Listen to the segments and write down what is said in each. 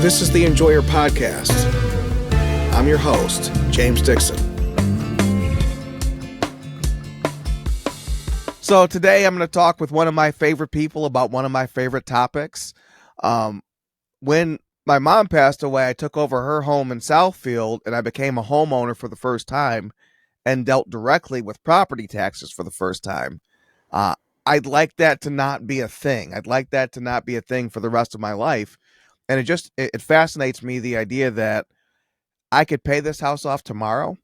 This is the Enjoyer Podcast. I'm your host, James Dixon. So today I'm going to talk with one of my favorite people about one of my favorite topics. When my mom passed away, I took over her home in Southfield and I became a homeowner for the first time and dealt directly with property taxes for the first time. I'd like that to not be a thing. I'd like that to not be a thing for the rest of my life. And it fascinates me, the idea that I could pay this house off tomorrow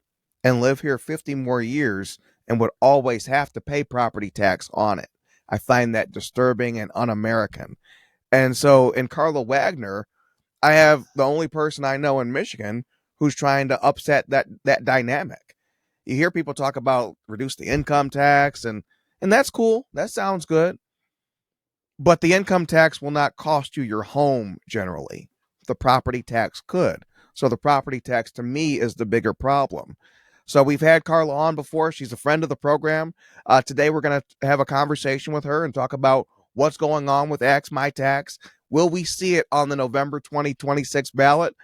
and live here 50 more years and would always have to pay property tax on it. I find that disturbing and un-American. And so in Karla Wagner, I have the only person I know in Michigan who's trying to upset that dynamic. You hear people talk about reduce the income tax, and that's cool. That sounds good. But the income tax will not cost you your home generally. The property tax could. So the property tax to me is the bigger problem. So we've had Karla on before. She's a friend of the program. Today we're going to have a conversation with her and talk about what's going on with Axe My Tax. Will we see it on the November 2026 ballot?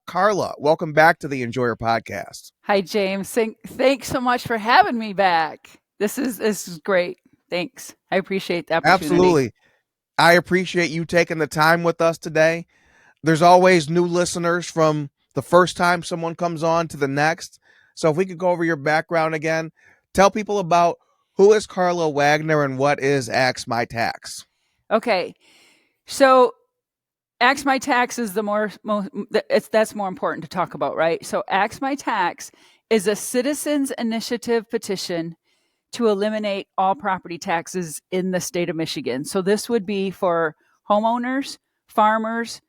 Karla, welcome back to the Enjoyer Podcast. Hi, James. Thanks so much for having me back. This is great. Thanks. I appreciate the opportunity. Absolutely. I appreciate you taking the time with us today. There's always new listeners from the first time someone comes on to the next. So if we could go over your background again, tell people about who is Karla Wagner and what is Axe My Tax. Okay. So Axe My Tax is that's more important to talk about, right? So Axe My Tax is a citizens initiative petition to eliminate all property taxes in the state of Michigan. So this would be for homeowners, farmers,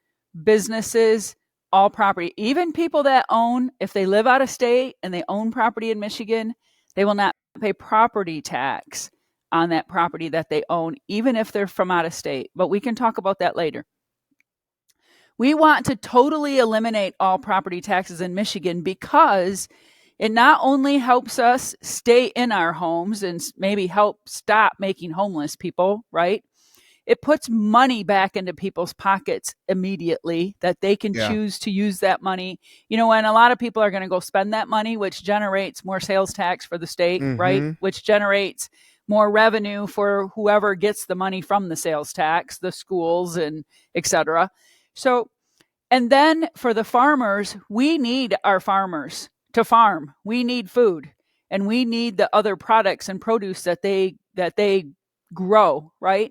businesses, all property, even people that own, if they live out of state and they own property in Michigan, they will not pay property tax on that property that they own, even if they're from out of state. But we can talk about that later. We want to totally eliminate all property taxes in Michigan because it not only helps us stay in our homes and maybe help stop making homeless people, right? It puts money back into people's pockets immediately that they can choose to use that money. You know, and a lot of people are going to go spend that money, which generates more sales tax for the state, right? Which generates more revenue for whoever gets the money from the sales tax, the schools and et cetera. So, and then for the farmers, we need our farmers to farm. We need food and we need the other products and produce that they grow, right?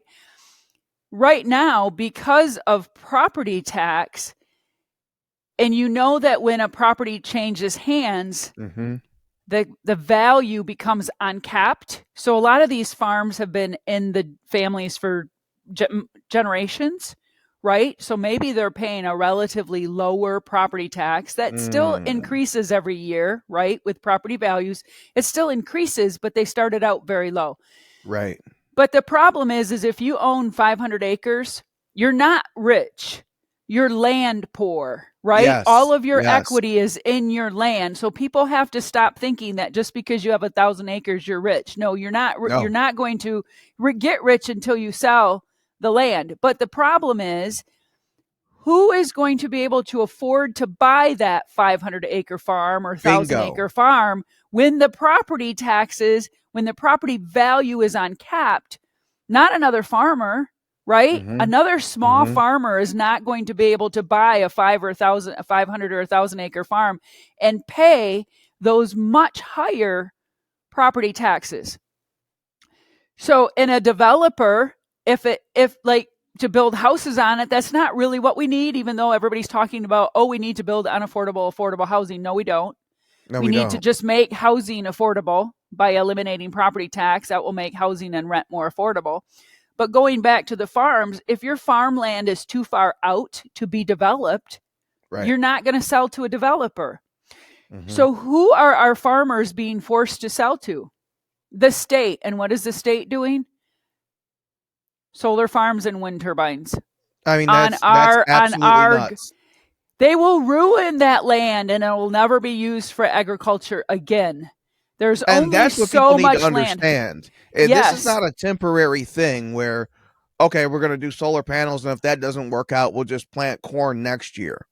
Right now, because of property tax, and you know that when a property changes hands, the value becomes uncapped. So a lot of these farms have been in the families for generations, right? So maybe they're paying a relatively lower property tax that still increases every year, right? With property values, it still increases, but they started out very low. Right. But the problem is if you own 500 acres, you're not rich. You're land poor, right? Yes. All of your equity is in your land. So people have to stop thinking that just because you have 1,000 acres, you're rich. No, you're not. No. You're not going to get rich until you sell the land. But the problem is, who is going to be able to afford to buy that 500-acre farm or 1,000-acre farm when the property taxes, when the property value is uncapped? Not another farmer, right? Another small farmer is not going to be able to buy a 500 or 1,000-acre farm and pay those much higher property taxes. So, in a developer, if to build houses on it, that's not really what we need, even though everybody's talking about, we need to build affordable housing. No, we don't. We need to just make housing affordable by eliminating property tax. That will make housing and rent more affordable. But going back to the farms, if your farmland is too far out to be developed, you're not going to sell to a developer. So who are our farmers being forced to sell to? The state. And what is the state doing? Solar farms and wind turbines. I mean, that's absolutely nuts. They will ruin that land and it will never be used for agriculture again. There's only that's what so people need much to understand. Land. This is not a temporary thing where okay, we're going to do solar panels, and if that doesn't work out, we'll just plant corn next year.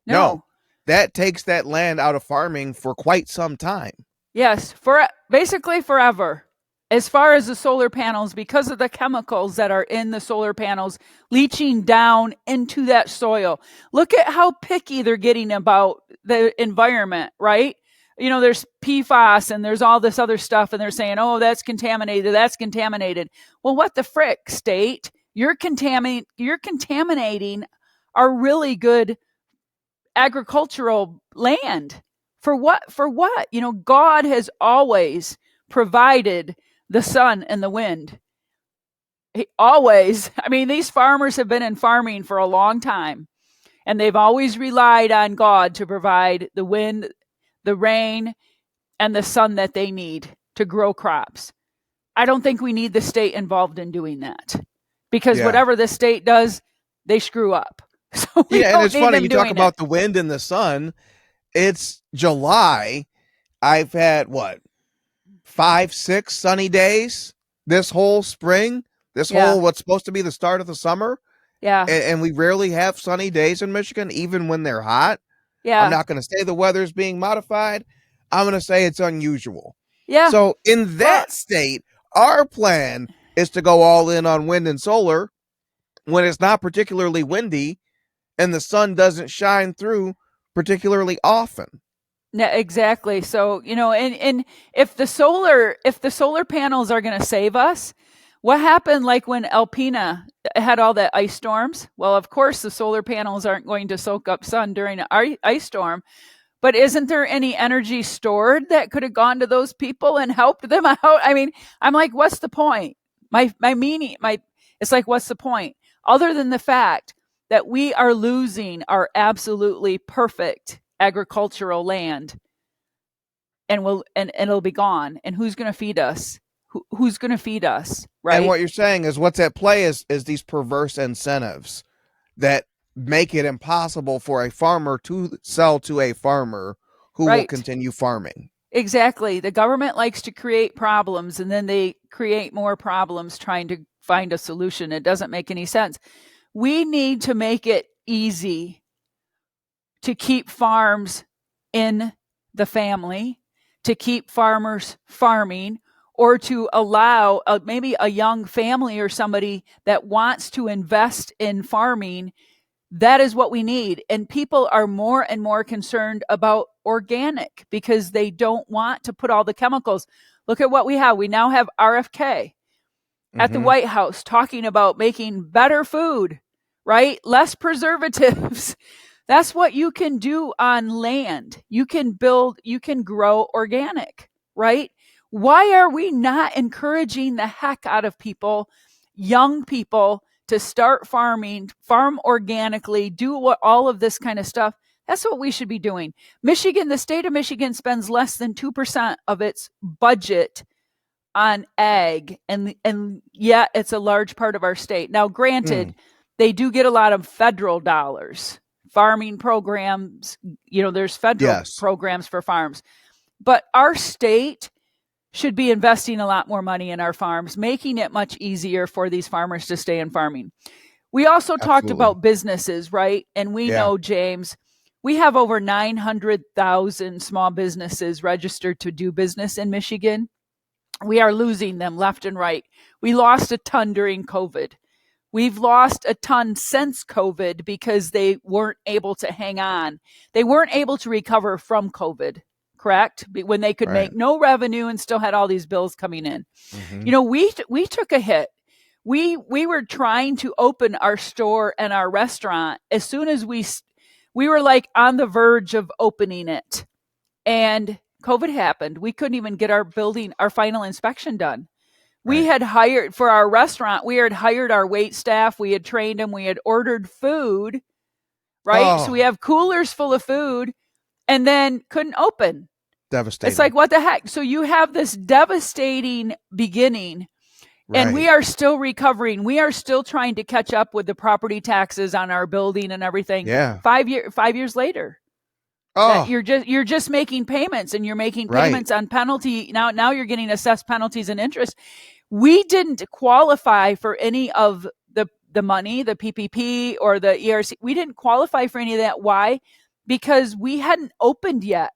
No, that takes that land out of farming for quite some time. Yes, for basically forever. As far as the solar panels, because of the chemicals that are in the solar panels leaching down into that soil. Look at how picky they're getting about the environment, right? You know, there's PFAS and there's all this other stuff, and they're saying, oh, that's contaminated, that's contaminated. Well, what the frick, state? You're contaminating our really good agricultural land. For what? For what? You know, God has always provided the sun and the wind. He always, I mean, these farmers have been in farming for a long time, and they've always relied on God to provide the wind, the rain, and the sun that they need to grow crops. I don't think we need the state involved in doing that, because whatever the state does, they screw up. So and it's funny, you talk about the wind and the sun. It's July. I've had, 5, 6 sunny days this whole spring, whole what's supposed to be the start of the summer. Yeah. And we rarely have sunny days in Michigan, even when they're hot. Yeah. I'm not going to say the weather's being modified. I'm going to say it's unusual. Yeah. So in that state, our plan is to go all in on wind and solar when it's not particularly windy and the sun doesn't shine through particularly often. Yeah, exactly. So, you know, and if the solar panels are going to save us, what happened like when Alpena had all that ice storms? Well, of course, the solar panels aren't going to soak up sun during an ice storm, but isn't there any energy stored that could have gone to those people and helped them out? I mean, I'm like, what's the point? It's like, what's the point? Other than the fact that we are losing our absolutely perfect agricultural land, and it'll be gone. And who's going to feed us? Who's going to feed us? Right. And what you're saying is what's at play is these perverse incentives that make it impossible for a farmer to sell to a farmer who will continue farming. Exactly. The government likes to create problems, and then they create more problems trying to find a solution. It doesn't make any sense. We need to make it easy to keep farms in the family, to keep farmers farming, or to allow maybe a young family or somebody that wants to invest in farming. That is what we need. And people are more and more concerned about organic because they don't want to put all the chemicals. Look at what we have. We now have RFK at the White House talking about making better food, right? Less preservatives. That's what you can do on land. You can grow organic, right? Why are we not encouraging the heck out of people, young people, to start farming, farm organically, do all of this kind of stuff? That's what we should be doing. The state of Michigan spends less than 2% of its budget on ag, and yet it's a large part of our state. Now, granted, they do get a lot of federal dollars. Farming programs, there's federal programs for farms. But our state should be investing a lot more money in our farms, making it much easier for these farmers to stay in farming. We also talked about businesses, right? And we know, James, we have over 900,000 small businesses registered to do business in Michigan. We are losing them left and right. We lost a ton during COVID. We've lost a ton since COVID because they weren't able to hang on. They weren't able to recover from COVID, correct? When they could make no revenue and still had all these bills coming in. We took a hit. We were trying to open our store and our restaurant as soon as we were like on the verge of opening it. And COVID happened. We couldn't even get our final inspection done. We had hired for our restaurant. We had hired our wait staff. We had trained them. We had ordered food, right? So we have coolers full of food, and then couldn't open. Devastating. It's like, what the heck? So you have this devastating beginning, and we are still recovering. We are still trying to catch up with the property taxes on our building and everything. Yeah. 5 years later. You're just making payments, and you're making payments on penalty. Now you're getting assessed penalties and interest. We didn't qualify for any of the money, the PPP or the ERC. We didn't qualify for any of that. Why? Because we hadn't opened yet.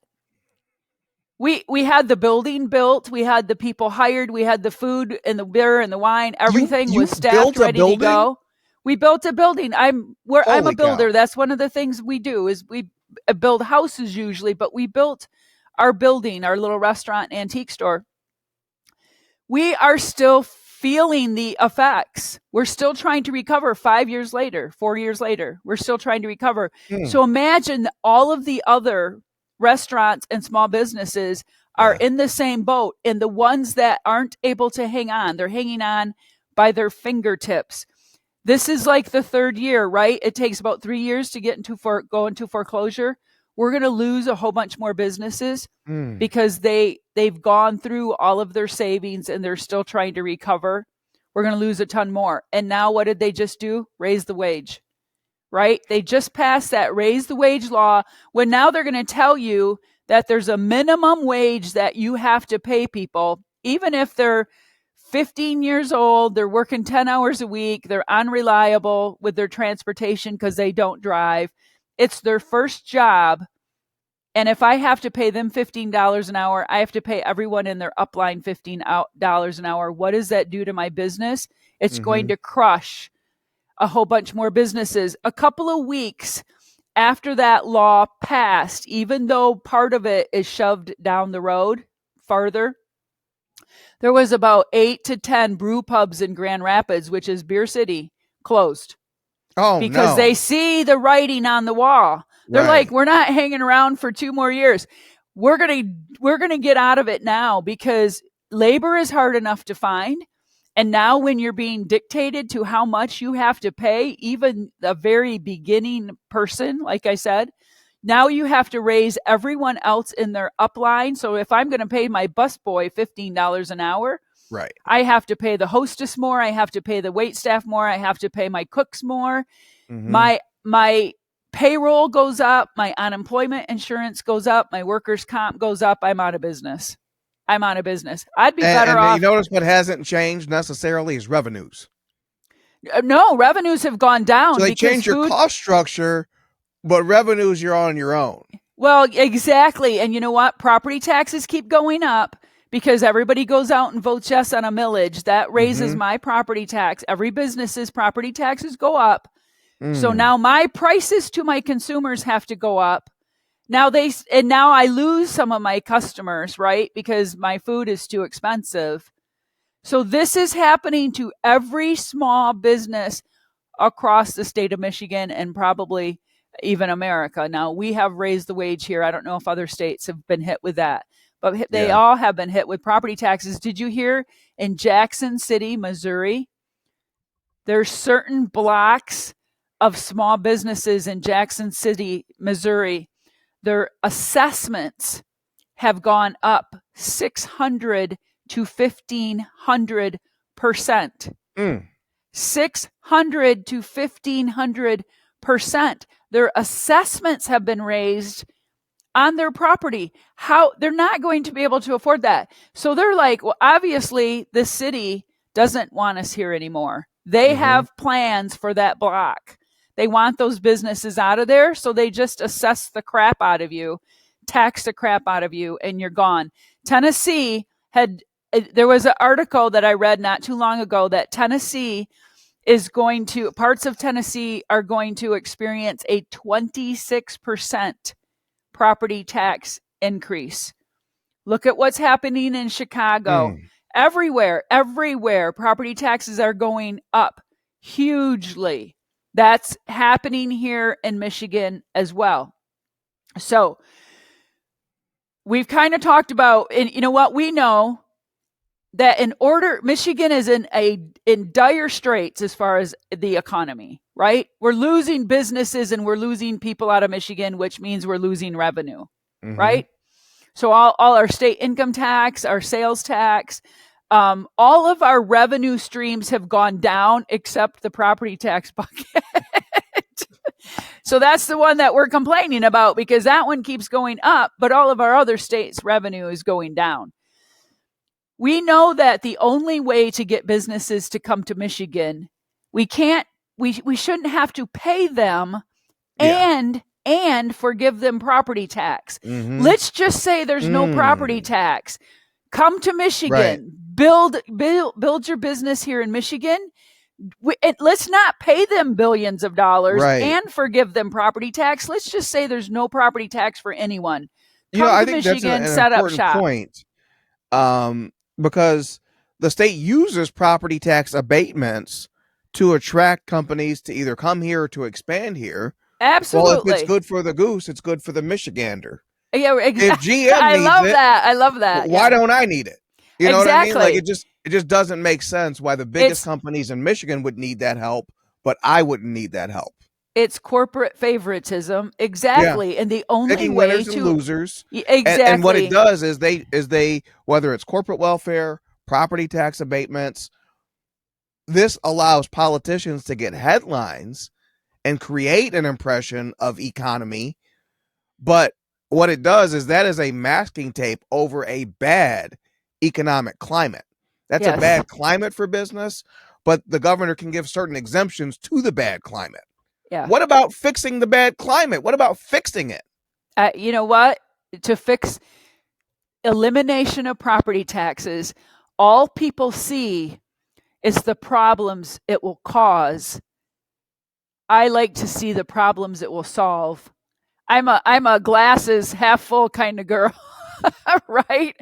We had the building built, we had the people hired, we had the food and the beer and the wine, everything was staffed, ready to go. We built a building. I'm a builder. Cow. That's one of the things we do is we build houses usually, but we built our building, our little restaurant antique store. We are still feeling the effects. We're still trying to recover 5 years later, 4 years later. We're still trying to recover. So imagine all of the other restaurants and small businesses are in the same boat, and the ones that aren't able to hang on, they're hanging on by their fingertips. This is like the third year, right? It takes about 3 years to go into foreclosure. We're going to lose a whole bunch more businesses because they've gone through all of their savings and they're still trying to recover. We're going to lose a ton more. And now what did they just do? Raise the wage. Right? They just passed that raise the wage law when now they're going to tell you that there's a minimum wage that you have to pay people, even if they're 15 years old, they're working 10 hours a week, they're unreliable with their transportation because they don't drive. It's their first job. And if I have to pay them $15 an hour, I have to pay everyone in their upline $15 an hour. What does that do to my business? It's going to crush a whole bunch more businesses. A couple of weeks after that law passed, even though part of it is shoved down the road farther, there was about 8 to 10 brew pubs in Grand Rapids, which is Beer City, closed. Because they see the writing on the wall. They're like, we're not hanging around for 2 more years. We're gonna get out of it now because labor is hard enough to find. And now when you're being dictated to how much you have to pay, even the very beginning person, like I said, now you have to raise everyone else in their upline. So if I'm going to pay my busboy $15 an hour, right, I have to pay the hostess more. I have to pay the wait staff more. I have to pay my cooks more. My payroll goes up. My unemployment insurance goes up. My workers' comp goes up. I'm out of business. I'd be better off. You notice what hasn't changed necessarily is revenues. No, revenues have gone down. So they change your cost structure, but revenues you're on your own. Well, exactly. And you know what? Property taxes keep going up because everybody goes out and votes yes on a millage. That raises my property tax. Every business's property taxes go up. So now my prices to my consumers have to go up. Now I lose some of my customers, right? Because my food is too expensive. So this is happening to every small business across the state of Michigan and probably even America. Now we have raised the wage here. I don't know if other states have been hit with that, but they all have been hit with property taxes. Did you hear in Jackson City, Missouri, there's certain blocks of small businesses in Jackson City, Missouri, their assessments have gone up 600 to 1,500%. 600 to 1,500%. Their assessments have been raised on their property. How they're not going to be able to afford that. So they're like, well, obviously the city doesn't want us here anymore. They have plans for that block. They want those businesses out of there, so they just assess the crap out of you, tax the crap out of you, and you're gone. Tennessee there was an article that I read not too long ago that parts of Tennessee are going to experience a 26% property tax increase. Look at what's happening in Chicago. Everywhere, property taxes are going up hugely. That's happening here in Michigan as well. So we've kind of talked about, and you know what? We know that Michigan is in dire straits as far as the economy, right? We're losing businesses and we're losing people out of Michigan, which means we're losing revenue, right? So all our state income tax, our sales tax, all of our revenue streams have gone down except the property tax bucket. So that's the one that we're complaining about because that one keeps going up, but all of our other states' revenue is going down. We know that the only way to get businesses to come to Michigan, we can't we shouldn't have to pay them Yeah. and forgive them property tax. Mhm. Let's just say there's no property tax. Come to Michigan, build your business here in Michigan. Let's not pay them billions of dollars and forgive them property tax. Let's just say there's no property tax for anyone. Come I to think Michigan, that's an set up important shop. point, because the state uses property tax abatements to attract companies to either come here or to expand here. Absolutely. Well, if it's good for the goose, it's good for the Michigander. Yeah, exactly. If GM I needs love it, that. I love that. why don't I need it? You know what I mean? Like Exactly. it just doesn't make sense why the biggest companies in Michigan would need that help, but I wouldn't need that help. It's corporate favoritism. Exactly. And the only Picking way winners to and losers. exactly. And what it does is they whether it's corporate welfare, property tax abatements, this allows politicians to get headlines and create an impression of economy. But what it does is that is a masking tape over a bad economic climate. That's a bad climate for business, but the governor can give certain exemptions to the bad climate. Yeah. What about fixing the bad climate? What about fixing it? You know what? To fix elimination of property taxes, all people see is the problems it will cause. I like to see the problems it will solve. I'm a glasses half full kind of girl, right?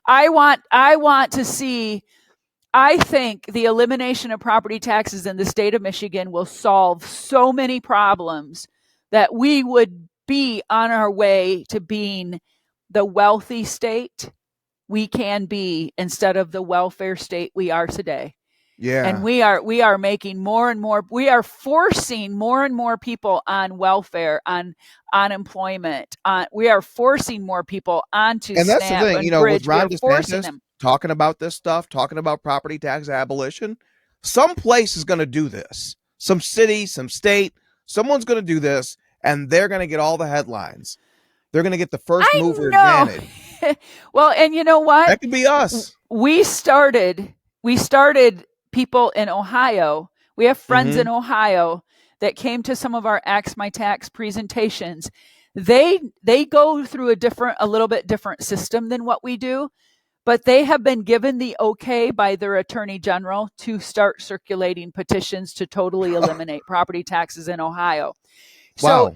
I want to see. I think the elimination of property taxes in the state of Michigan will solve so many problems that we would be on our way to being the wealthy state we can be instead of the welfare state we are today. Yeah. And we are making more and more, we are forcing more and more people on welfare, on unemployment. We are forcing more people onto and SNAP that's the thing, and Bridge. with Ron We're forcing DeSantis them. talking about this stuff, talking about property tax abolition, some place is going to do this. Some city, some state, someone's going to do this, and they're going to get all the headlines. They're going to get the first mover advantage. Well, and you know what? That could be us. We started people in Ohio. We have friends in Ohio that came to some of our Axe My Tax presentations. They go through a little bit different system than what we do, but they have been given the okay by their attorney general to start circulating petitions to totally eliminate property taxes in Ohio. So, Wow.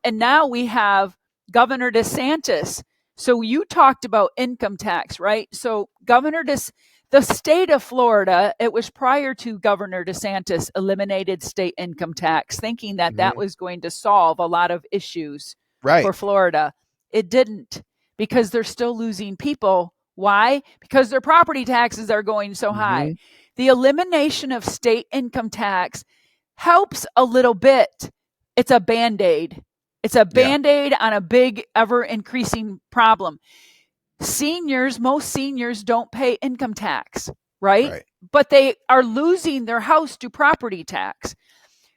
and now we have Governor DeSantis. So you talked about income tax, right? So the state of Florida, it was prior to Governor DeSantis eliminated state income tax, thinking that that was going to solve a lot of issues for Florida. It didn't, because they're still losing people. Why? Because their property taxes are going so high. The elimination of state income tax helps a little bit. It's a Band-Aid. It's a Band-Aid on a big, ever-increasing problem. Most seniors don't pay income tax, right? But they are losing their house to property tax.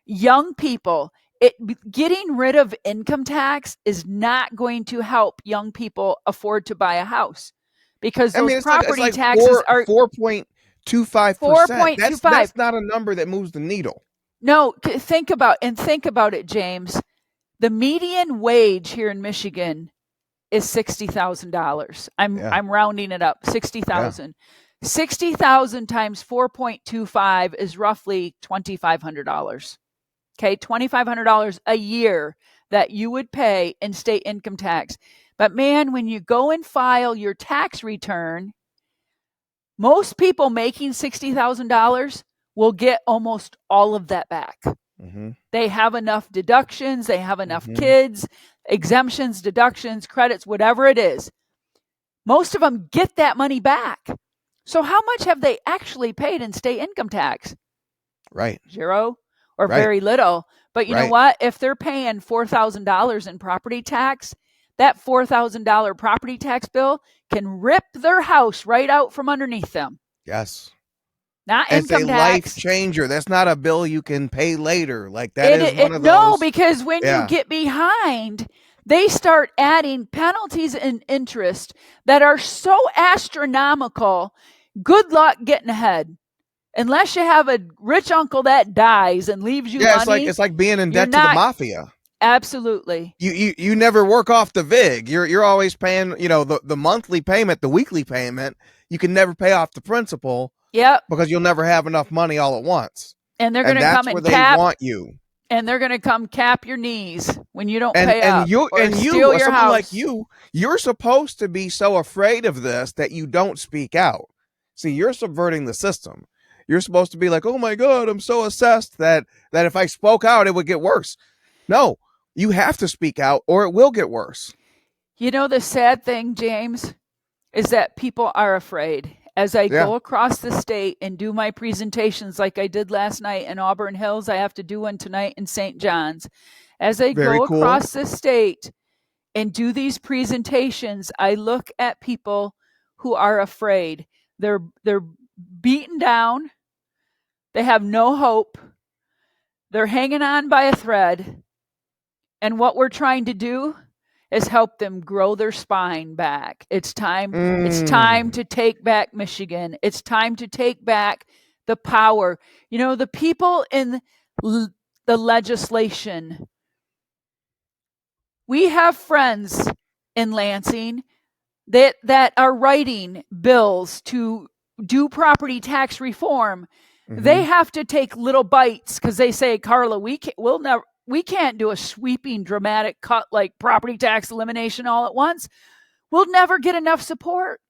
Young people, getting rid of income tax is not going to help young people afford to buy a house, because those property taxes are 4.25%. That's not a number that moves the needle. No, think about it, James. The median wage here in Michigan is $60,000. I'm rounding it up. 60,000. 60,000 times 4.25 is roughly $2,500. Okay, $2,500 a year that you would pay in state income tax. But man, when you go and file your tax return, most people making $60,000 will get almost all of that back. They have enough deductions, they have enough kids, exemptions, deductions, credits, whatever it is. Most of them get that money back. So how much have they actually paid in state income tax? Right. Zero or very little. But you know what? If they're paying $4,000 in property tax, that $4,000 property tax bill can rip their house right out from underneath them. Yes. Not income it's a tax. life changer. That's not a bill you can pay later. Like that is one of those. No, because when you get behind, they start adding penalties and interest that are so astronomical. Good luck getting ahead. Unless you have a rich uncle that dies and leaves you money. It's like being in debt to the mafia. Absolutely. You never work off the VIG. You're always paying, the monthly payment, the weekly payment. You can never pay off the principal. Yep. Because you'll never have enough money all at once. And they're going to come and they want you. And they're going to come cap your knees when you don't pay up. Steal your house. Like you're supposed to be so afraid of this that you don't speak out. See, you're subverting the system. You're supposed to be like, oh my God, I'm so assessed that if I spoke out, it would get worse. No, you have to speak out or it will get worse. The sad thing, James, is that people are afraid. As I go across the state and do my presentations like I did last night in Auburn Hills, I have to do one tonight in St. John's. As I go across the state and do these presentations, I look at people who are afraid. They're beaten down. They have no hope. They're hanging on by a thread. And what we're trying to do is help them grow their spine back. It's time to take back Michigan. It's time to take back the power. The people in the legislation. We have friends in Lansing that are writing bills to do property tax reform. Mm-hmm. They have to take little bites because they say, Karla, we can't do a sweeping, dramatic cut like property tax elimination all at once. We'll never get enough support.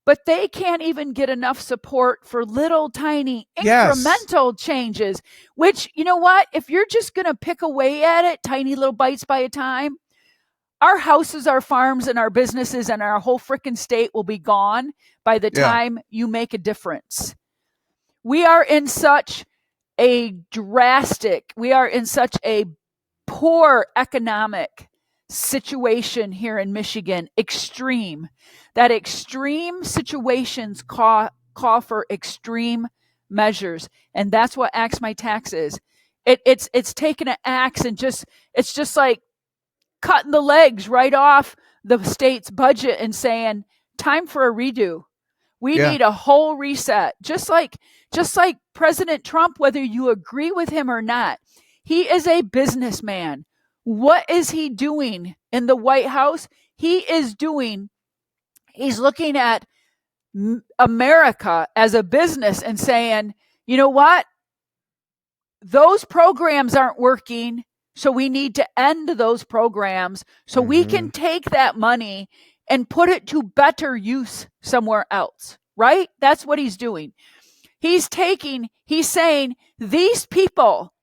But they can't even get enough support for little tiny incremental changes, which, you know what? If you're just going to pick away at it, tiny little bites by a time, our houses, our farms, and our businesses and our whole freaking state will be gone by the time you make a difference. We are in such a poor economic situation here in Michigan, extreme situations call for extreme measures. And that's what Axe My Tax is. It's taking an axe and it's just like cutting the legs right off the state's budget and saying, time for a redo. We need a whole reset. Just like President Trump, whether you agree with him or not, he is a businessman. What is he doing in the White House? He's looking at America as a business and saying, you know what? Those programs aren't working, so we need to end those programs so we can take that money and put it to better use somewhere else, right? That's what he's doing. He's saying these people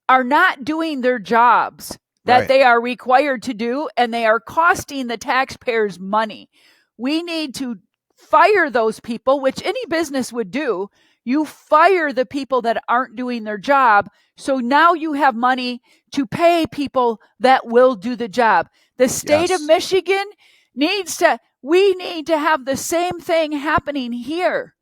are not doing their jobs that they are required to do, and they are costing the taxpayers money. We need to fire those people, which any business would do. You fire the people that aren't doing their job, so now you have money to pay people that will do the job. The state of Michigan we need to have the same thing happening here.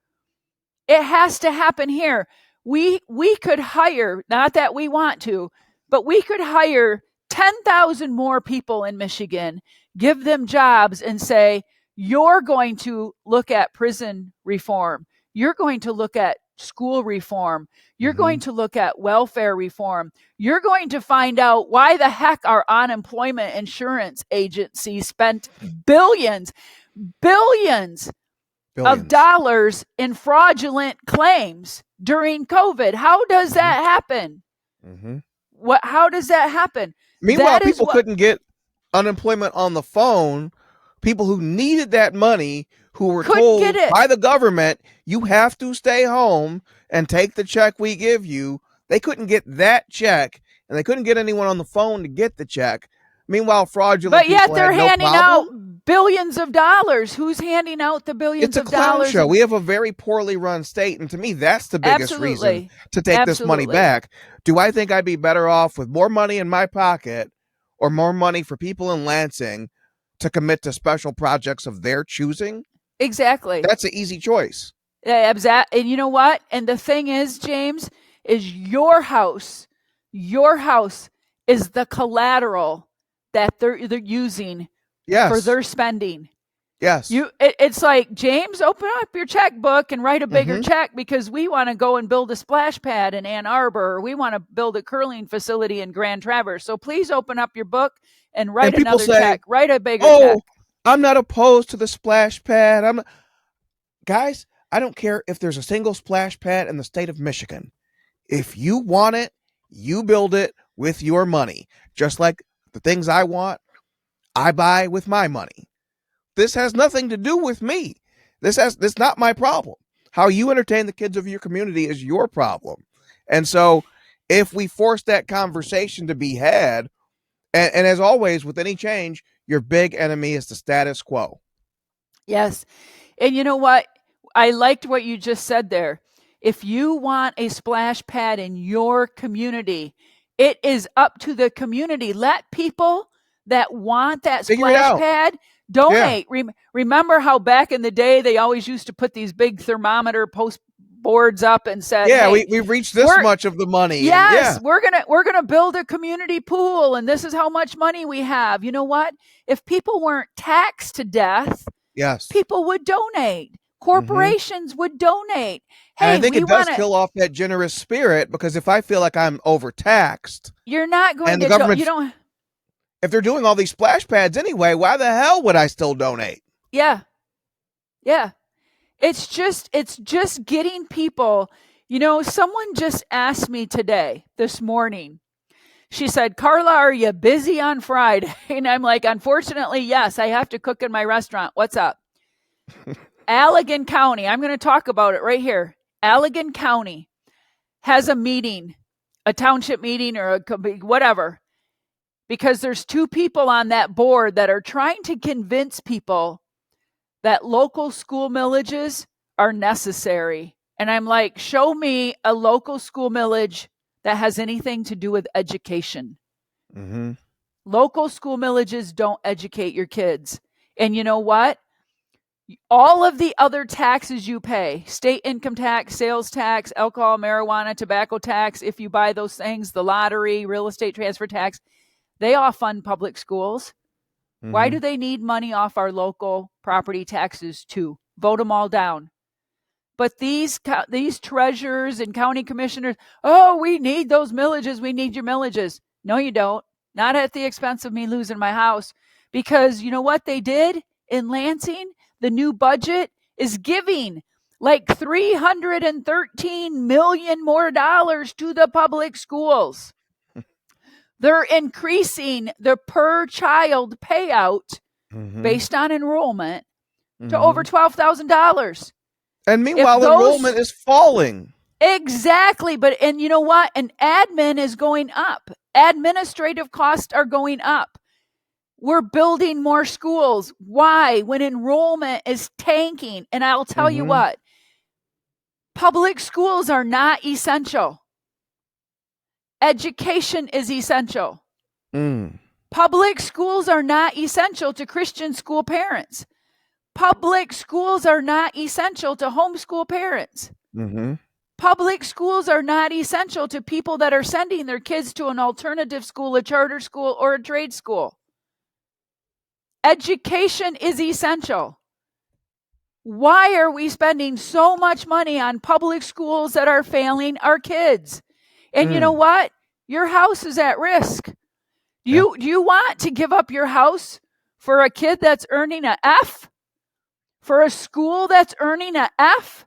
It has to happen here. We could hire, not that we want to, but we could hire 10,000 more people in Michigan, give them jobs and say, you're going to look at prison reform. You're going to look at school reform. You're going to look at welfare reform. You're going to find out why the heck our unemployment insurance agency spent billions of dollars in fraudulent claims during COVID. How does that happen? How does that happen? Meanwhile, people couldn't get unemployment on the phone. People who needed that money, who were told by the government, you have to stay home and take the check we give you. They couldn't get that check, and they couldn't get anyone on the phone to get the check. Meanwhile, fraudulent But yet people they're had handing no problem. out billions of dollars. Who's handing out the billions of dollars? It's a clown show. We have a very poorly run state, and to me, that's the biggest reason to take this money back. Do I think I'd be better off with more money in my pocket or more money for people in Lansing to commit to special projects of their choosing? Exactly. That's an easy choice. And you know what? And the thing is, James, is your house is the collateral that they're using for their spending. Yes. It's like, James, open up your checkbook and write a bigger check because we want to go and build a splash pad in Ann Arbor, or we want to build a curling facility in Grand Traverse. So please open up your book and write another check. Write a bigger check. I'm not opposed to the splash pad. Guys, I don't care if there's a single splash pad in the state of Michigan. If you want it, you build it with your money. Just like the things I want, I buy with my money. This has nothing to do with me. This not my problem. How you entertain the kids of your community is your problem. And so if we force that conversation to be had, and as always, with any change, your big enemy is the status quo. Yes. And you know what? I liked what you just said there. If you want a splash pad in your community, it is up to the community. Let people that want that splash pad donate. Yeah. Remember how back in the day they always used to put these big thermometer post boards up and said, "Yeah, hey, we've reached this much of the money." Yes, we're gonna build a community pool, and this is how much money we have. You know what? If people weren't taxed to death, yes, people would donate. Corporations would donate. Hey, and I think it does kill off that generous spirit, because if I feel like I'm overtaxed, you're not going to. You don't. If they're doing all these splash pads anyway, why the hell would I still donate? Yeah. It's just getting people. You know, someone just asked me this morning. She said, "Karla, are you busy on Friday?" And I'm like, "Unfortunately, yes. I have to cook in my restaurant. What's up?" Allegan County, I'm going to talk about it right here. Allegan County has a meeting, a township meeting or whatever, because there's two people on that board that are trying to convince people that local school millages are necessary. And I'm like, show me a local school millage that has anything to do with education. Mm-hmm. Local school millages don't educate your kids. And you know what? All of the other taxes you pay, state income tax, sales tax, alcohol, marijuana, tobacco tax, if you buy those things, the lottery, real estate transfer tax, they all fund public schools. Mm-hmm. Why do they need money off our local property taxes too? Vote them all down. But these treasurers and county commissioners, we need those millages. We need your millages. No, you don't. Not at the expense of me losing my house. Because you know what they did in Lansing? The new budget is giving like $313 million more to the public schools. They're increasing the per child payout based on enrollment to over $12,000. And meanwhile, enrollment is falling. Exactly. And you know what? And admin is going up. Administrative costs are going up. We're building more schools. Why? When enrollment is tanking. And I'll tell you what, public schools are not essential. Education is essential. Public schools are not essential to Christian school parents. Public schools are not essential to homeschool parents. Public schools are not essential to people that are sending their kids to an alternative school, a charter school, or a trade school. Education is essential. Why are we spending so much money on public schools that are failing our kids? And you know what? Your house is at risk. Do you want to give up your house for a kid that's earning an F? For a school that's earning an F?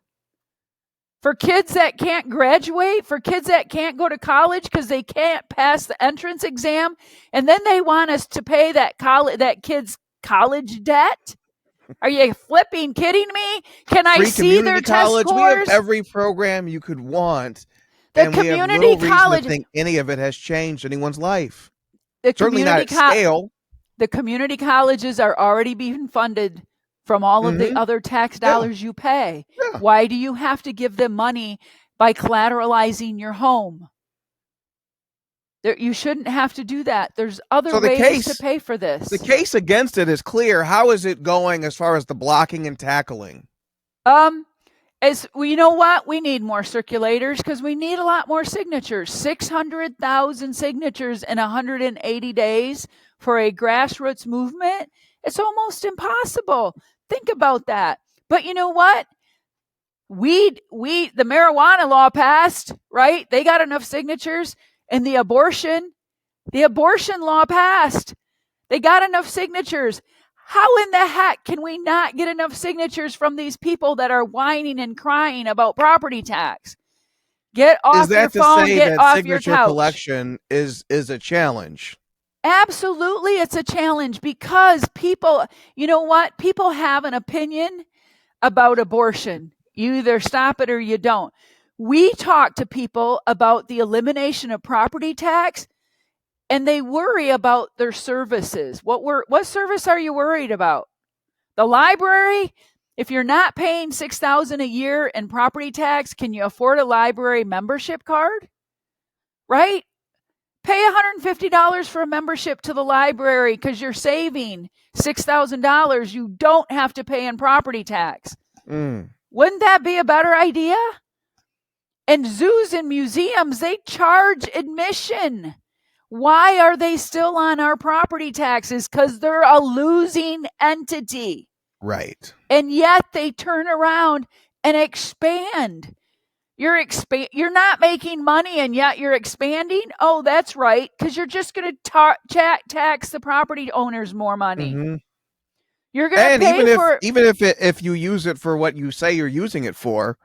For kids that can't graduate? For kids that can't go to college because they can't pass the entrance exam? And then they want us to pay that kid's college debt? Are you flipping kidding me? Can I see their test scores? We have every program you could want. The community college. To think any of it has changed anyone's life. Certainly not at scale. The community colleges are already being funded from all of the other tax dollars you pay. Yeah. Why do you have to give them money by collateralizing your home? You shouldn't have to do that. There's other ways to pay for this. The case against it is clear. How is it going as far as the blocking and tackling? You know what? We need more circulators because we need a lot more signatures. 600,000 signatures in 180 days for a grassroots movement. It's almost impossible. Think about that. But you know what? The marijuana law passed, right? They got enough signatures. And the abortion law passed. They got enough signatures. How in the heck can we not get enough signatures from these people that are whining and crying about property tax? Get off your phone, get off your couch. Signature collection is a challenge. Absolutely, it's a challenge because people, you know what? People have an opinion about abortion. You either stop it or you don't. We talk to people about the elimination of property tax, and they worry about their services. What service are you worried about? The library? If you're not paying $6,000 a year in property tax, can you afford a library membership card? Right? Pay $150 for a membership to the library because you're saving $6,000 you don't have to pay in property tax. Wouldn't that be a better idea? And zoos and museums, they charge admission. Why are they still on our property taxes? Because they're a losing entity. Right. And yet they turn around and expand. You're not making money and yet you're expanding? Oh, that's right, because you're just going to tax the property owners more money. Mm-hmm. You're going to pay for... Even if you use it for what you say you're using it for,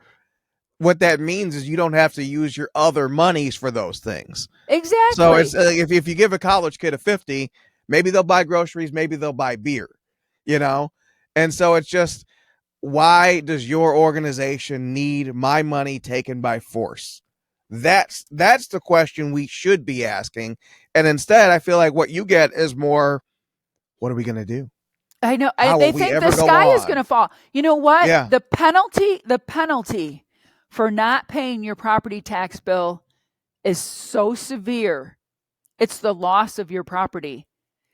what that means is you don't have to use your other monies for those things. Exactly. So it's if you give a college kid a 50, maybe they'll buy groceries, maybe they'll buy beer, And so it's just, why does your organization need my money taken by force? That's the question we should be asking. And instead, I feel like what you get is more, what are we going to do? I know. They think the sky is going to fall. You know what? Yeah. The penalty for not paying your property tax bill is so severe. It's the loss of your property.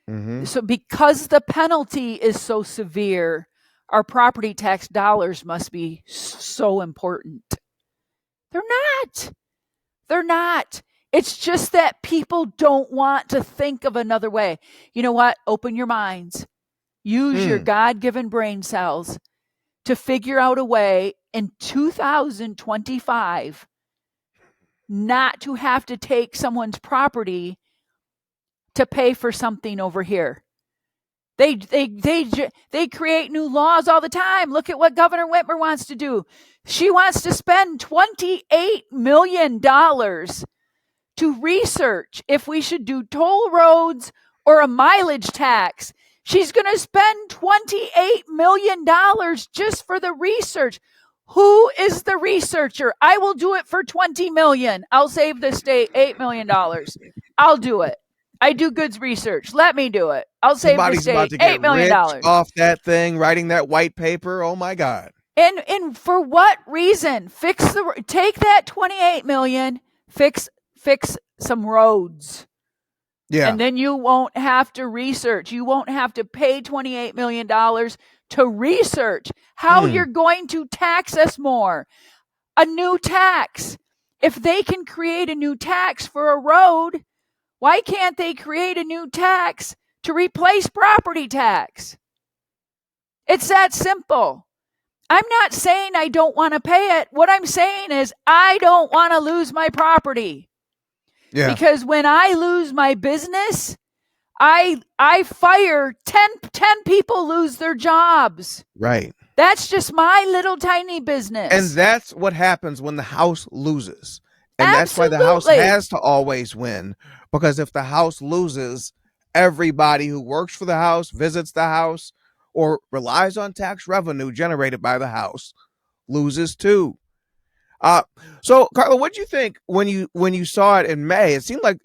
Mm-hmm. So because the penalty is so severe, our property tax dollars must be so important. They're not. It's just that people don't want to think of another way. You know what? Open your minds. Use your God-given brain cells to figure out a way in 2025 not to have to take someone's property to pay for something over here. They create new laws all the time. Look at what Governor Whitmer wants to do. She wants to spend $28 million to research if we should do toll roads or a mileage tax. She's going to spend $28 million just for the research. Who is the researcher? I will do it for $20 million. I'll save the state $8 million. I'll do it. I do goods research. Let me do it. I'll save the state $8 million off that thing, writing that white paper. Oh my God. And for what reason? Take that $28 million, fix some roads. Yeah. And then you won't have to research. You won't have to pay $28 million to research how you're going to tax us more. A new tax. If they can create a new tax for a road, why can't they create a new tax to replace property tax? It's that simple. I'm not saying I don't want to pay it. What I'm saying is I don't want to lose my property. Yeah. Because when I lose my business, I fire 10 people lose their jobs. Right. That's just my little tiny business. And that's what happens when the house loses. And Absolutely. That's why the house has to always win. Because if the house loses, everybody who works for the house, visits the house, or relies on tax revenue generated by the house loses too. So Karla, what do you think when you saw it in May? It seemed like,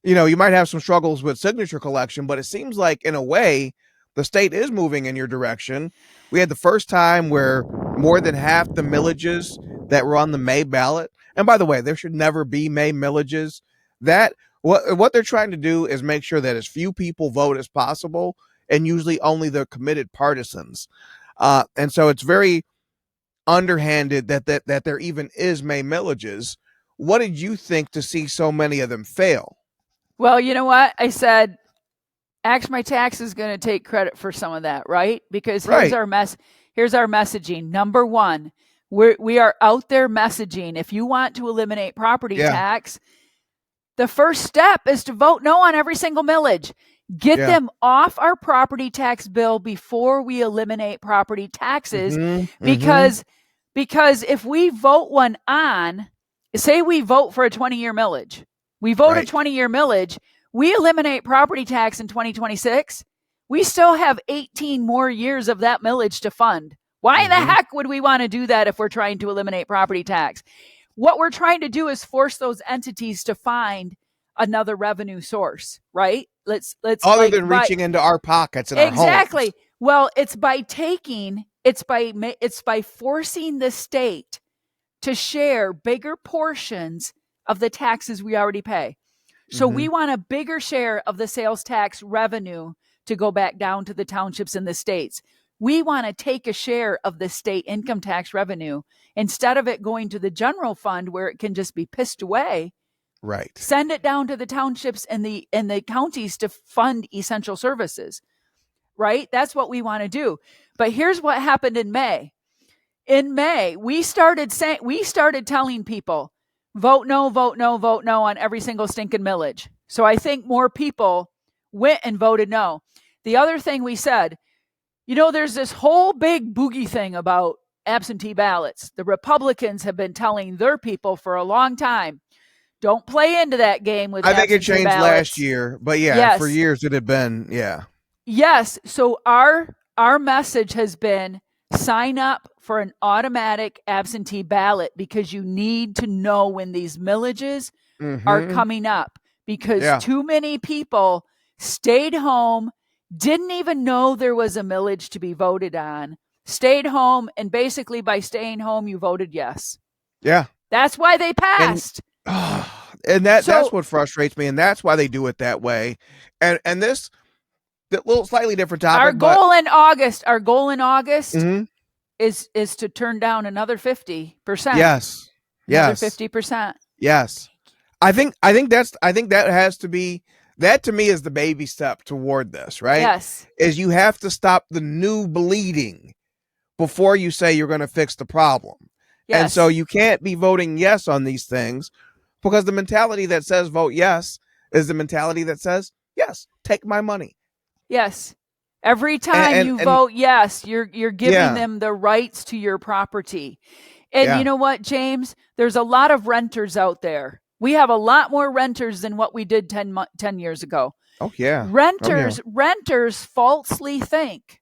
you might have some struggles with signature collection, but it seems like in a way the state is moving in your direction. We had the first time where more than half the millages that were on the May ballot, and by the way, there should never be May millages. That what they're trying to do is make sure that as few people vote as possible, and usually only the committed partisans. And so it's very underhanded that there even is May millages. What did you think to see so many of them fail? Well, you know what? I said, Ask My Tax is going to take credit for some of that, right? Because Right. here's our messaging. Number one, we are out there messaging. If you want to eliminate property tax, the first step is to vote no on every single millage. Get them off our property tax bill before we eliminate property taxes. Because if we vote one on, say we vote for a 20-year millage, we vote a 20-year millage, we eliminate property tax in 2026, we still have 18 more years of that millage to fund. Why the heck would we want to do that if we're trying to eliminate property tax? What we're trying to do is force those entities to find another revenue source, right? Let's other than reaching into our pockets and our homes. Well, it's by forcing the state to share bigger portions of the taxes we already pay. So we want a bigger share of the sales tax revenue to go back down to the townships and the states. We want to take a share of the state income tax revenue instead of it going to the general fund where it can just be pissed away. Right. Send it down to the townships and the counties to fund essential services. Right? That's what we want to do. But here's what happened in May. In May, we started telling people, vote no on every single stinking millage. So I think more people went and voted no. The other thing we said, there's this whole big boogie thing about absentee ballots. The Republicans have been telling their people for a long time, don't play into that game with absentee ballots. I think it changed last year, but for years it had been, Yes. So our message has been sign up for an automatic absentee ballot because you need to know when these millages are coming up because too many people stayed home, didn't even know there was a millage to be voted on, stayed home, and basically by staying home, you voted yes. Yeah. That's why they passed. And that's what frustrates me, and that's why they do it that way. And this little slightly different topic. Our goal in August is to turn down another 50%. Yes. Another 50%. Yes. I think that has to be, that to me is the baby step toward this, right? Yes. Is you have to stop the new bleeding before you say you're going to fix the problem. Yes. And so you can't be voting yes on these things because the mentality that says vote yes is the mentality that says, yes, take my money. Yes. Every time you vote yes, you're giving them the rights to your property. And you know what, James? There's a lot of renters out there. We have a lot more renters than what we did 10 years ago. Oh, yeah. Renters falsely think,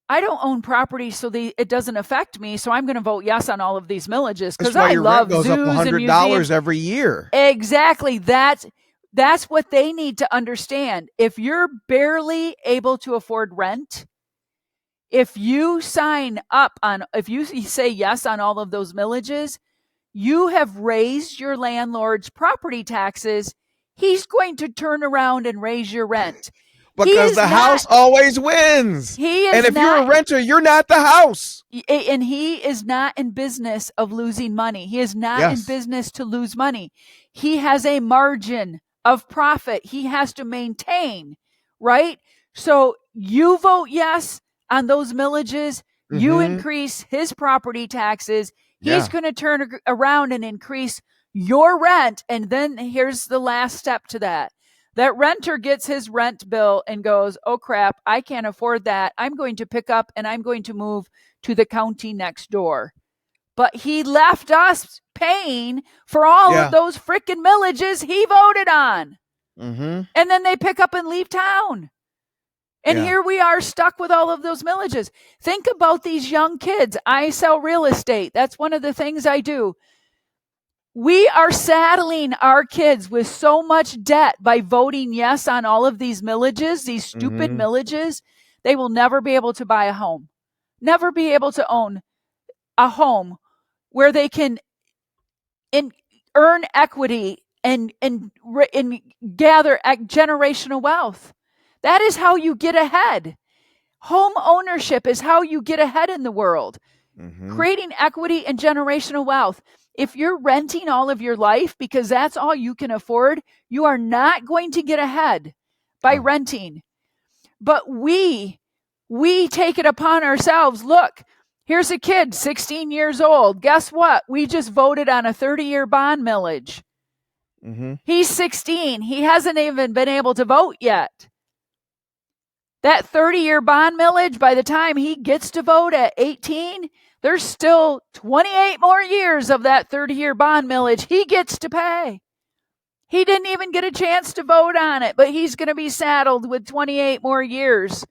I don't own property, so it doesn't affect me, so I'm going to vote yes on all of these millages because I love zoos and museums. That's why your rent goes up $100 every year. Exactly. That's what they need to understand. If you're barely able to afford rent, if you say yes on all of those millages, you have raised your landlord's property taxes. He's going to turn around and raise your rent. Because the house always wins. And if you're a renter, you're not the house. And he is not in business of losing money. He is not in business to lose money. He has a margin of profit he has to maintain, right? So you vote yes on those millages, you increase his property taxes, he's going to turn around and increase your rent, and then here's the last step to that. That renter gets his rent bill and goes, oh crap, I can't afford that. I'm going to pick up and I'm going to move to the county next door. But he left us paying for all of those freaking millages he voted on. And then they pick up and leave town. And here we are stuck with all of those millages. Think about these young kids. I sell real estate. That's one of the things I do. We are saddling our kids with so much debt by voting yes on all of these millages, these stupid millages. They will never be able to buy a home, never be able to own a home where they can earn equity and gather generational wealth. That is how you get ahead. Home ownership is how you get ahead in the world. Creating equity and generational wealth. If you're renting all of your life because that's all you can afford, you are not going to get ahead. by renting. But we take it upon ourselves. Look, here's a kid, 16 years old. Guess what? We just voted on a 30-year bond millage. Mm-hmm. He's 16. He hasn't even been able to vote yet. That 30-year bond millage, by the time he gets to vote at 18, there's still 28 more years of that 30-year bond millage he gets to pay. He didn't even get a chance to vote on it, but he's going to be saddled with 28 more years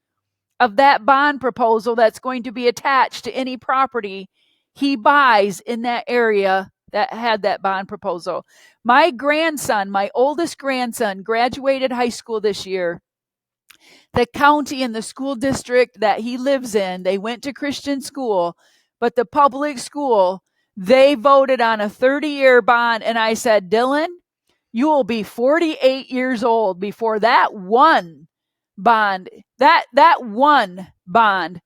of that bond proposal that's going to be attached to any property he buys in that area that had that bond proposal. My grandson, my oldest grandson, graduated high school this year. The county and the school district that he lives in, they went to Christian school, but the public school, they voted on a 30-year bond. And I said, Dylan, you will be 48 years old before that one bond, that one bond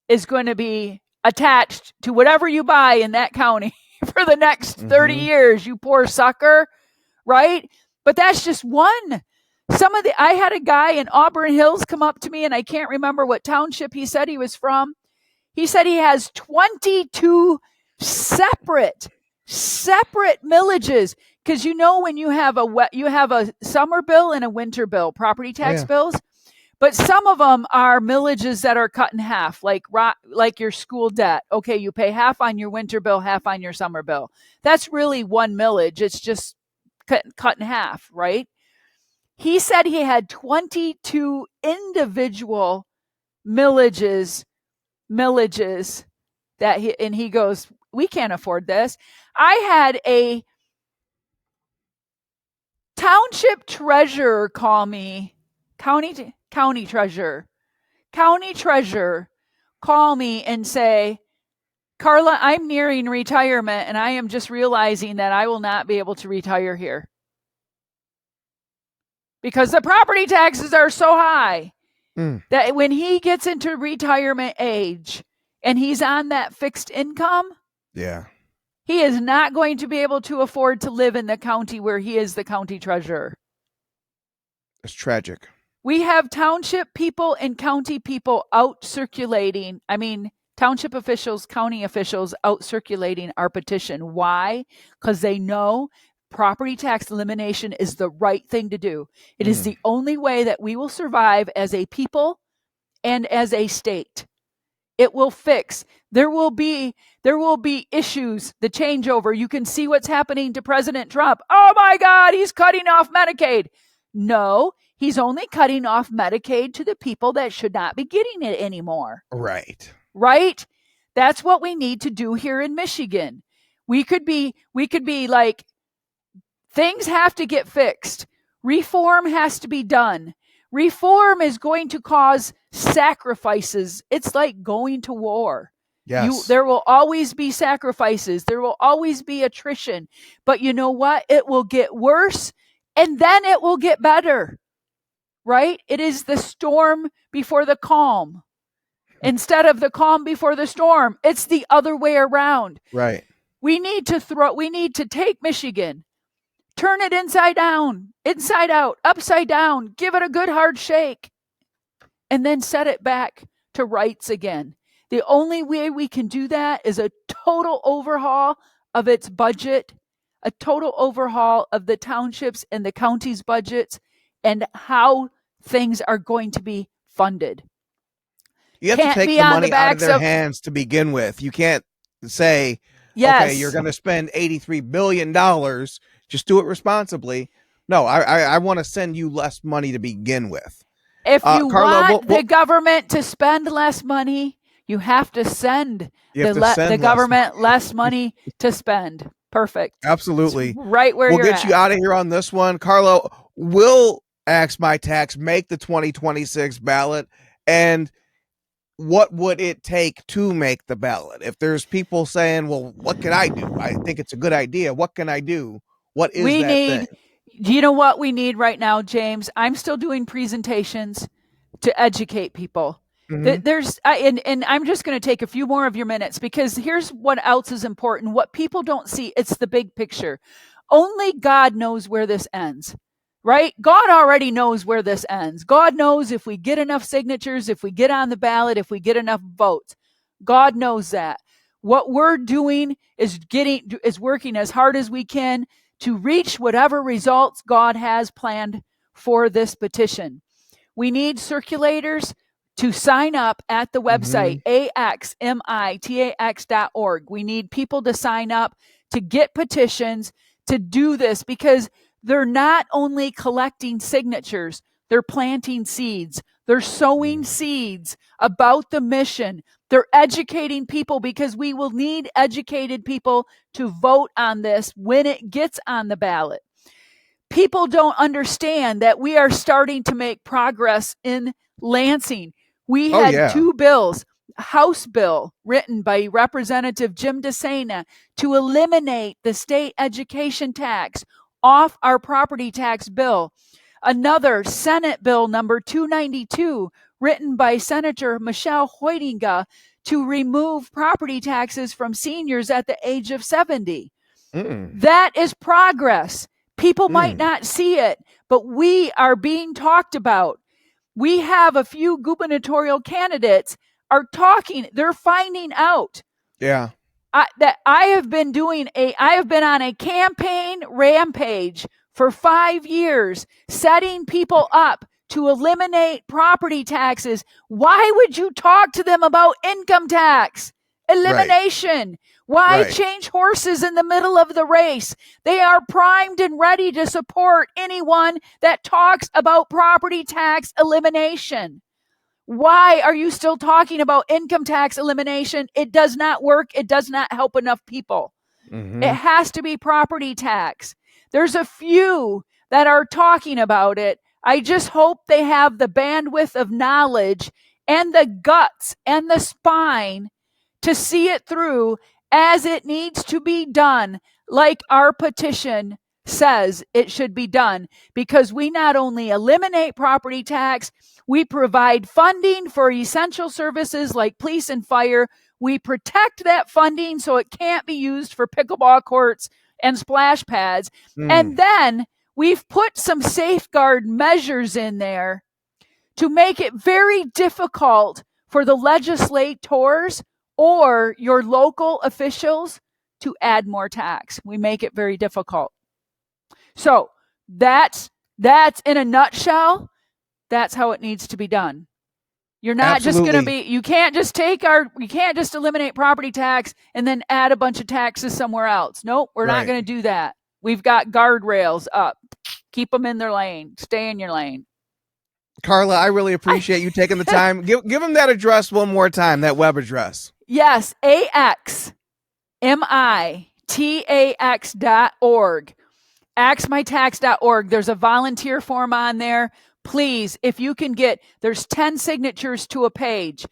is going to be attached to whatever you buy in that county for the next 30 years, you poor sucker, right? But that's just one. I had a guy in Auburn Hills come up to me, and I can't remember what township he said he was from. He said he has 22 separate millages. Because when you have a summer bill and a winter bill, property tax bills, but some of them are millages that are cut in half, like your school debt. Okay, you pay half on your winter bill, half on your summer bill. That's really one millage. It's just cut in half, right? He said he had 22 individual millages that he goes, we can't afford this. I had a township treasurer call me, county treasurer call me and say, Karla, I'm nearing retirement and I am just realizing that I will not be able to retire here because the property taxes are so high that when he gets into retirement age and he's on that fixed income, he is not going to be able to afford to live in the county where he is the county treasurer. It's tragic. We have township people and county people out circulating. I mean, township officials, county officials out circulating our petition. Why? Because they know property tax elimination is the right thing to do. It is the only way that we will survive as a people and as a state. It will fix. There will be issues, the changeover. You can see what's happening to President Trump. Oh my God, he's cutting off Medicaid. No, he's only cutting off Medicaid to the people that should not be getting it anymore. Right? That's what we need to do here in Michigan. We could be like, things have to get fixed. Reform has to be done. Reform is going to cause sacrifices. It's like going to war. Yes. There will always be sacrifices. There will always be attrition. But you know what? It will get worse and then it will get better. Right? It is the storm before the calm. Instead of the calm before the storm, it's the other way around. Right. We need to take Michigan, turn it inside down, inside out, upside down, give it a good hard shake, and then set it back to rights again. The only way we can do that is a total overhaul of its budget, a total overhaul of the townships and the county's budgets, and how things are going to be funded. You have to take the money out of their hands to begin with. You can't say, okay, you're going to spend $83 billion. Just do it responsibly. No, I want to send you less money to begin with. If you want the government to spend less money, you have to send the government less money to spend. Perfect. Absolutely. It's right where we'll you're get you out of here on this one. Karla, will Ask My Tax make the 2026 ballot? And what would it take to make the ballot? If there's people saying, well, what can I do? I think it's a good idea. What can I do? What is that thing? Do you know what we need right now, James? I'm still doing presentations to educate people. And I'm just going to take a few more of your minutes because here's what else is important. What people don't see, it's the big picture. Only God knows where this ends, right? God already knows where this ends. God knows if we get enough signatures, if we get on the ballot, if we get enough votes. God knows that. What we're doing is working as hard as we can to reach whatever results God has planned for this petition. We need circulators to sign up at the website, axmitax.org. We need people to sign up to get petitions to do this, because they're not only collecting signatures, they're planting seeds. They're sowing seeds about the mission. They're educating people, because we will need educated people to vote on this when it gets on the ballot. People don't understand that we are starting to make progress in Lansing. We had two bills, House bill written by Representative Jim DeSena to eliminate the state education tax off our property tax bill. Another Senate bill number 292 written by Senator Michelle Hoytinga to remove property taxes from seniors at the age of 70. That is progress. People might not see it, but we are being talked about. We have a few gubernatorial candidates are talking. They're finding out. Yeah. That I have been on a campaign rampage for 5 years, setting people up to eliminate property taxes. Why would you talk to them about income tax elimination? Right. Why change horses in the middle of the race? They are primed and ready to support anyone that talks about property tax elimination. Why are you still talking about income tax elimination? It does not work. It does not help enough people. It has to be property tax. There's a few that are talking about it. I just hope they have the bandwidth of knowledge and the guts and the spine to see it through as it needs to be done, like our petition says it should be done, because we not only eliminate property tax, we provide funding for essential services like police and fire. We protect that funding so it can't be used for pickleball courts and splash pads. And then we've put some safeguard measures in there to make it very difficult for the legislators or your local officials to add more tax. We make it very difficult. So that's in a nutshell. That's how it needs to be done. You're not just going to be, you can't just eliminate property tax and then add a bunch of taxes somewhere else. Nope, we're not going to do that. We've got guardrails up. Keep them in their lane. Stay in your lane. Karla, I really appreciate you taking the time. Give them that address one more time, that web address. Yes, axmitax.org. axmitax.org. There's a volunteer form on there. Please, if you can there's 10 signatures to a page.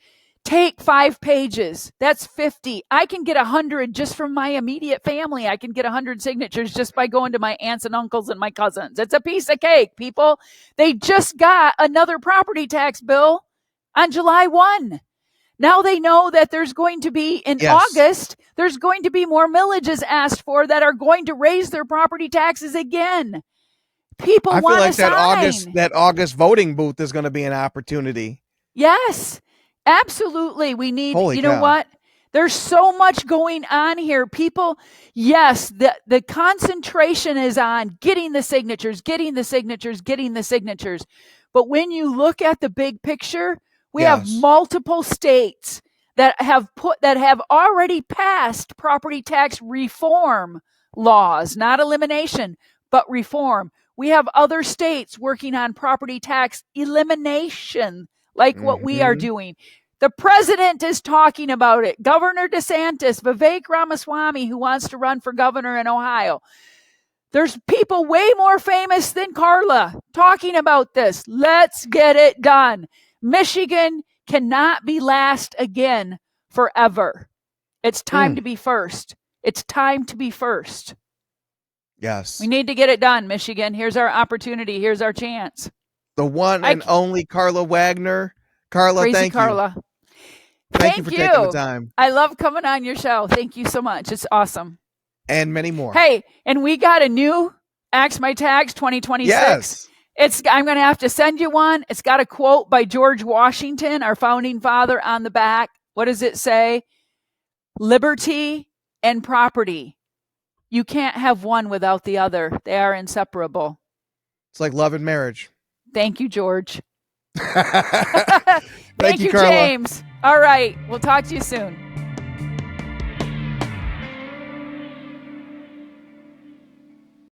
Take 5 pages. That's 50. I can get 100 just from my immediate family. I can get 100 signatures just by going to my aunts and uncles and my cousins. It's a piece of cake, people. They just got another property tax bill on July 1. Now they know that there's going to be, in August, there's going to be more millages asked for that are going to raise their property taxes again. People want to sign. I feel like that August voting booth is going to be an opportunity. Yes, absolutely. We need, Holy know cow. what? There's so much going on here. People, yes, the concentration is on getting the signatures. But when you look at the big picture, we have multiple states that have already passed property tax reform laws, not elimination, but reform. We have other states working on property tax elimination, like what we are doing. The president is talking about it. Governor DeSantis, Vivek Ramaswamy, who wants to run for governor in Ohio. There's people way more famous than Karla talking about this. Let's get it done. Michigan cannot be last again forever. It's time to be first. It's time to be first. Yes. We need to get it done, Michigan. Here's our opportunity. Here's our chance. The one and only Karla Wagner. Karla, Crazy thank Karla. you. Thank you for taking the time. I love coming on your show. Thank you so much. It's awesome. And many more. Hey, and we got a new Axe My Tax 2026. Yes. I'm going to have to send you one. It's got a quote by George Washington, our founding father, on the back. What does it say? Liberty and property. You can't have one without the other. They are inseparable. It's like love and marriage. Thank you, George. Thank you, Karla. James. All right. We'll talk to you soon.